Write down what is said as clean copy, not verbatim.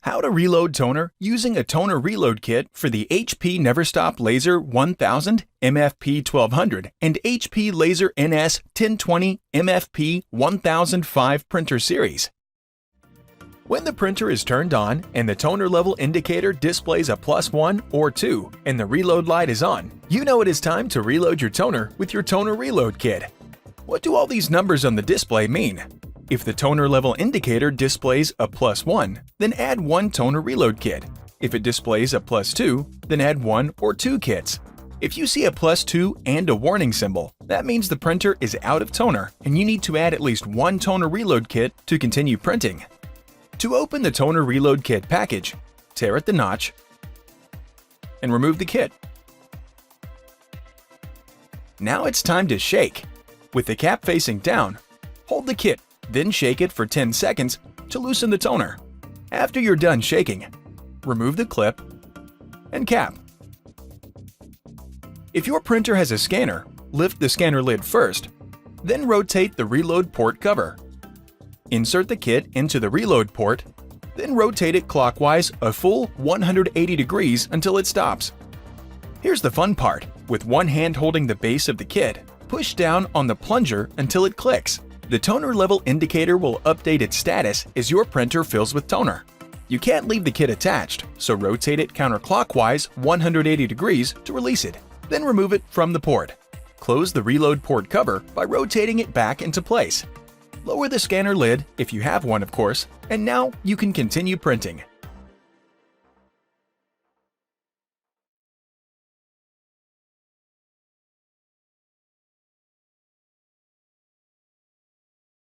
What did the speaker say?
How to reload toner using a toner reload kit for the HP Neverstop Laser 1000, MFP 1200, and HP Laser NS 1020 MFP 1005 printer series. When the printer is turned on and the toner level indicator displays a +1 or 2 and the reload light is on, you know it is time to reload your toner with your toner reload kit. What do all these numbers on the display mean? If the toner level indicator displays a +1, then add 1 toner reload kit. If it displays a +2, then add 1 or 2 kits. If you see a +2 and a warning symbol, that means the printer is out of toner and you need to add at least 1 toner reload kit to continue printing. To open the toner reload kit package, tear at the notch and remove the kit. Now it's time to shake. With the cap facing down, hold the kit, then shake it for 10 seconds to loosen the toner. After you're done shaking, remove the clip and cap. If your printer has a scanner, lift the scanner lid first, then rotate the reload port cover. Insert the kit into the reload port, then rotate it clockwise a full 180 degrees until it stops. Here's the fun part. With one hand holding the base of the kit, push down on the plunger until it clicks. The toner level indicator will update its status as your printer fills with toner. You can't leave the kit attached, so rotate it counterclockwise 180 degrees to release it. Then remove it from the port. Close the reload port cover by rotating it back into place. Lower the scanner lid, if you have one of course, and now you can continue printing.